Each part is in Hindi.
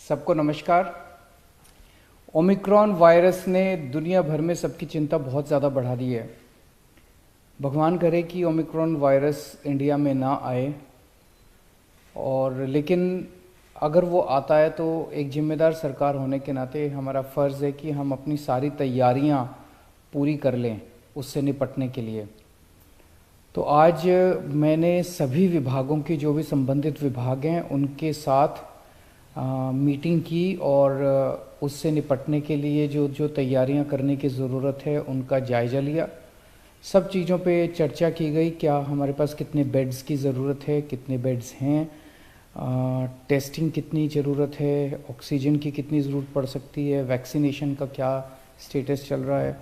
सबको नमस्कार। ओमिक्रॉन वायरस ने दुनिया भर में सबकी चिंता बहुत ज़्यादा बढ़ा दी है। भगवान करे कि ओमिक्रॉन वायरस इंडिया में ना आए, और लेकिन अगर वो आता है तो एक जिम्मेदार सरकार होने के नाते हमारा फ़र्ज़ है कि हम अपनी सारी तैयारियां पूरी कर लें उससे निपटने के लिए। तो आज मैंने सभी विभागों की, जो भी संबंधित विभाग हैं, उनके साथ मीटिंग की और उससे निपटने के लिए जो जो तैयारियां करने की ज़रूरत है उनका जायज़ा लिया। सब चीज़ों पे चर्चा की गई। क्या हमारे पास कितने बेड्स की ज़रूरत है, कितने बेड्स हैं, टेस्टिंग कितनी ज़रूरत है, ऑक्सीजन की कितनी ज़रूरत पड़ सकती है, वैक्सीनेशन का क्या स्टेटस चल रहा है,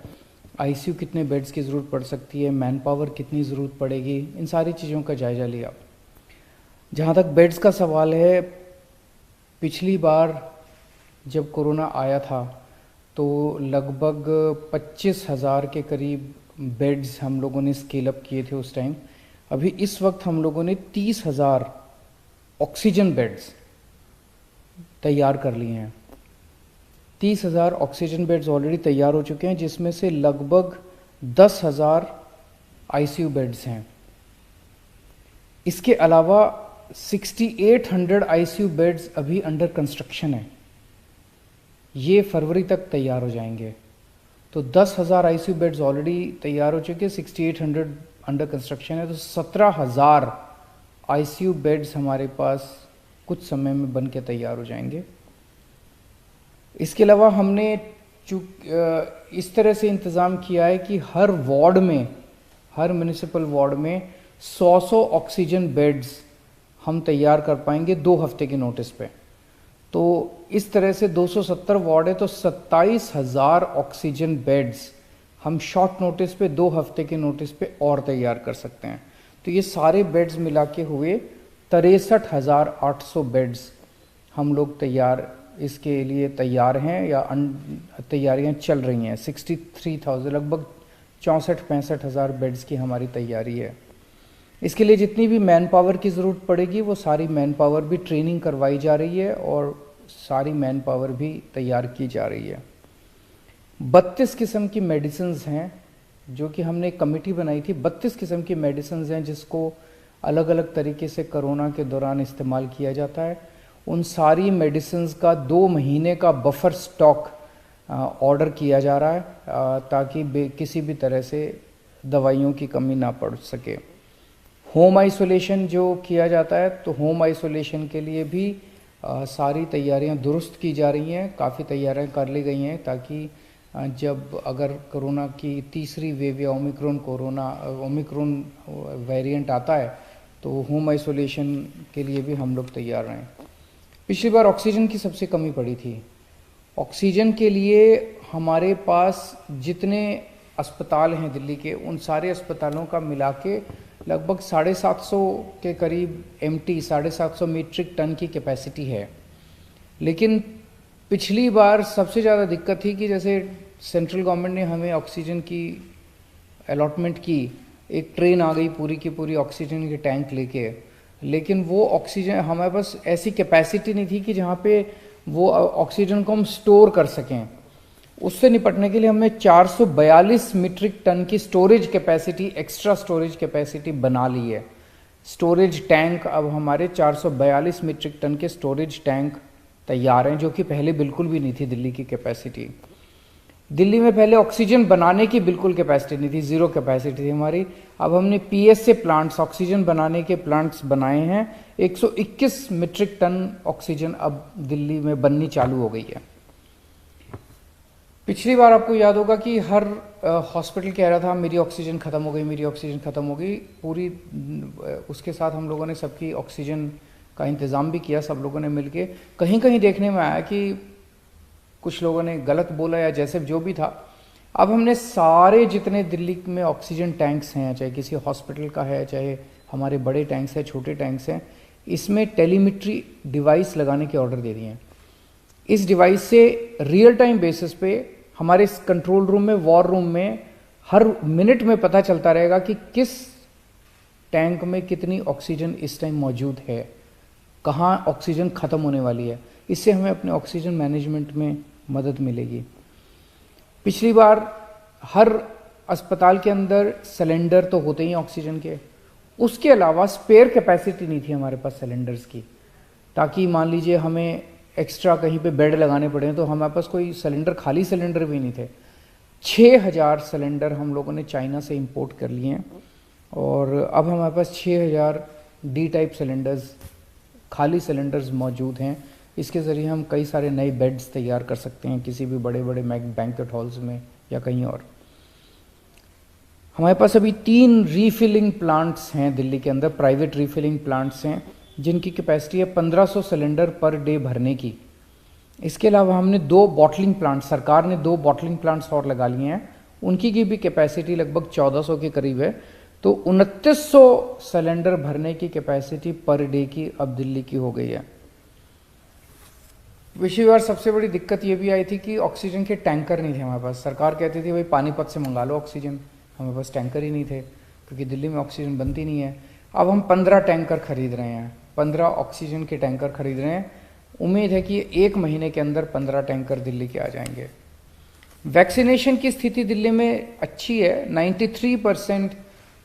आईसीयू कितने बेड्स की ज़रूरत पड़ सकती है, मैन पावर कितनी ज़रूरत पड़ेगी, इन सारी चीज़ों का जायज़ा लिया। जहाँ तक बेड्स का सवाल है, पिछली बार जब कोरोना आया था तो लगभग 25,000 के करीब बेड्स हम लोगों ने स्केल अप किए थे उस टाइम। अभी इस वक्त हम लोगों ने 30,000 ऑक्सीजन बेड्स तैयार कर लिए हैं। 30,000 ऑक्सीजन बेड्स ऑलरेडी तैयार हो चुके हैं, जिसमें से लगभग 10,000 आईसीयू बेड्स हैं। इसके अलावा 6800 आईसीयू बेड्स अभी अंडर कंस्ट्रक्शन है। ये फरवरी तक तैयार हो जाएंगे। तो 10,000 आईसीयू बेड्स ऑलरेडी तैयार हो चुके हैं, 6800 अंडर कंस्ट्रक्शन है। तो 17,000 आईसीयू बेड्स हमारे पास कुछ समय में बन के तैयार हो जाएंगे। इसके अलावा हमने इस तरह से इंतज़ाम किया है कि हर वार्ड में, हर म्यूनिसिपल वार्ड में 100 ऑक्सीजन बेड्स हम तैयार कर पाएंगे 2 हफ्ते के नोटिस पे। तो इस तरह से 270 वार्ड है, तो 27,000 ऑक्सीजन बेड्स हम शॉर्ट नोटिस पे, 2 हफ्ते के नोटिस पे और तैयार कर सकते हैं। तो ये सारे बेड्स मिला के हुए 63,800 बेड्स हम लोग इसके लिए तैयार हैं या तैयारियां चल रही हैं। 63,000, लगभग 64-65,000 बेड्स की हमारी तैयारी है। इसके लिए जितनी भी मैन पावर की ज़रूरत पड़ेगी वो सारी मैन पावर भी ट्रेनिंग करवाई जा रही है और सारी मैन पावर भी तैयार की जा रही है। 32 किस्म की मेडिसिन्स हैं, जो कि हमने एक कमेटी बनाई थी। 32 किस्म की मेडिसिन्स हैं जिसको अलग अलग तरीके से कोरोना के दौरान इस्तेमाल किया जाता है। उन सारी मेडिसिन्स का 2 महीने का बफर स्टॉक ऑर्डर किया जा रहा है, ताकि किसी भी तरह से दवाइयों की कमी ना पड़ सके। होम आइसोलेशन जो किया जाता है, तो होम आइसोलेशन के लिए भी सारी तैयारियां दुरुस्त की जा रही हैं। काफ़ी तैयारियां कर ली गई हैं, ताकि जब अगर कोरोना की तीसरी वेव या ओमिक्रॉन वेरिएंट आता है तो होम आइसोलेशन के लिए भी हम लोग तैयार रहें। पिछली बार ऑक्सीजन की सबसे कमी पड़ी थी। ऑक्सीजन के लिए हमारे पास जितने अस्पताल हैं दिल्ली के, उन सारे अस्पतालों का मिला के लगभग 750 के करीब एमटी 750 मीट्रिक टन की कैपेसिटी है। लेकिन पिछली बार सबसे ज़्यादा दिक्कत थी कि जैसे सेंट्रल गवर्नमेंट ने हमें ऑक्सीजन की अलॉटमेंट की, एक ट्रेन आ गई पूरी की पूरी ऑक्सीजन के टैंक लेके, लेकिन वो ऑक्सीजन हमारे पास ऐसी कैपेसिटी नहीं थी कि जहाँ पे वो ऑक्सीजन को हम स्टोर कर सकें। उससे निपटने के लिए हमने 442 मीट्रिक टन की storage capacity, extra storage capacity बना ली है। स्टोरेज टैंक अब हमारे 442 मीट्रिक टन के स्टोरेज टैंक तैयार हैं, जो कि पहले बिल्कुल भी नहीं थी दिल्ली की कैपेसिटी। दिल्ली में पहले ऑक्सीजन बनाने की बिल्कुल कैपेसिटी नहीं थी, 0 कैपेसिटी थी हमारी। अब हमने पीएसए प्लांट्स, ऑक्सीजन बनाने के प्लांट्स बनाए हैं। 121 मीट्रिक टन ऑक्सीजन अब दिल्ली में बननी चालू हो गई है। पिछली बार आपको याद होगा कि हर हॉस्पिटल कह रहा था मेरी ऑक्सीजन ख़त्म हो गई, मेरी ऑक्सीजन ख़त्म हो गई पूरी। उसके साथ हम लोगों ने सबकी ऑक्सीजन का इंतज़ाम भी किया, सब लोगों ने मिलके। कहीं कहीं देखने में आया कि कुछ लोगों ने गलत बोला या जैसे जो भी था। अब हमने सारे जितने दिल्ली में ऑक्सीजन टैंक्स हैं, चाहे किसी हॉस्पिटल का है, चाहे हमारे बड़े टैंक्स हैं, छोटे टैंक्स हैं, इसमें टेलीमेट्री डिवाइस लगाने के ऑर्डर दे दिए हैं। इस डिवाइस से रियल टाइम बेसिस पे हमारे कंट्रोल रूम में, वॉर रूम में हर मिनट में पता चलता रहेगा कि किस टैंक में कितनी ऑक्सीजन इस टाइम मौजूद है, कहाँ ऑक्सीजन ख़त्म होने वाली है। इससे हमें अपने ऑक्सीजन मैनेजमेंट में मदद मिलेगी। पिछली बार हर अस्पताल के अंदर सिलेंडर तो होते ही ऑक्सीजन के, उसके अलावा स्पेयर कैपेसिटी नहीं थी हमारे पास सिलेंडर्स की, ताकि मान लीजिए हमें एक्स्ट्रा कहीं पे बेड लगाने पड़े तो हमारे पास कोई सिलेंडर, खाली सिलेंडर भी नहीं थे। 6000 सिलेंडर हम लोगों ने चाइना से इंपोर्ट कर लिए हैं और अब हमारे पास 6000 डी टाइप सिलेंडर्स, खाली सिलेंडर्स मौजूद हैं। इसके ज़रिए हम कई सारे नए बेड्स तैयार कर सकते हैं किसी भी बड़े बड़े बैंक्वेट हॉल्स में या कहीं और। हमारे पास अभी 3 रीफिलिंग प्लांट्स हैं दिल्ली के अंदर, प्राइवेट रीफिलिंग प्लांट्स हैं जिनकी कैपेसिटी है 1500 सिलेंडर पर डे भरने की। इसके अलावा हमने 2 बॉटलिंग प्लांट, सरकार ने 2 बॉटलिंग प्लांट्स और लगा लिए हैं, उनकी की भी कैपेसिटी लगभग 1400 के करीब है। तो 2900 सिलेंडर भरने की कैपेसिटी पर डे की अब दिल्ली की हो गई है। पिछली बार सबसे बड़ी दिक्कत ये भी आई थी कि ऑक्सीजन के टैंकर नहीं थे हमारे पास। सरकार कहती थी भाई पानीपत से मंगा लो ऑक्सीजन, हमारे पास टैंकर ही नहीं थे क्योंकि दिल्ली में ऑक्सीजन बनती नहीं है। अब हम 15 टैंकर खरीद रहे हैं, 15 ऑक्सीजन के टैंकर खरीद रहे हैं। उम्मीद है कि 1 महीने के अंदर 15 टैंकर दिल्ली के आ जाएंगे। वैक्सीनेशन की स्थिति दिल्ली में अच्छी है, 93%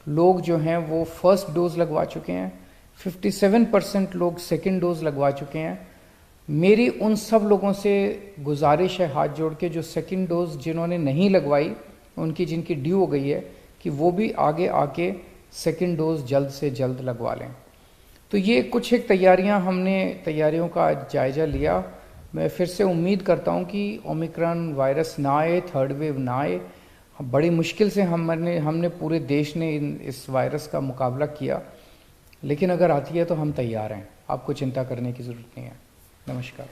लोग जो हैं वो फर्स्ट डोज लगवा चुके हैं, 57% लोग सेकेंड डोज लगवा चुके हैं। मेरी उन सब लोगों से गुजारिश है हाथ जोड़ के जो सेकेंड डोज जिन्होंने नहीं लगवाई, उनकी जिनकी ड्यू हो गई है, कि वो भी आगे आके सेकेंड डोज जल्द से जल्द लगवा लें। तो ये कुछ एक तैयारियों का जायज़ा लिया। मैं फिर से उम्मीद करता हूँ कि ओमिक्रॉन वायरस ना आए, थर्ड वेव ना आए। बड़ी मुश्किल से हमने पूरे देश ने इस वायरस का मुकाबला किया, लेकिन अगर आती है तो हम तैयार हैं, आपको चिंता करने की ज़रूरत नहीं है। नमस्कार।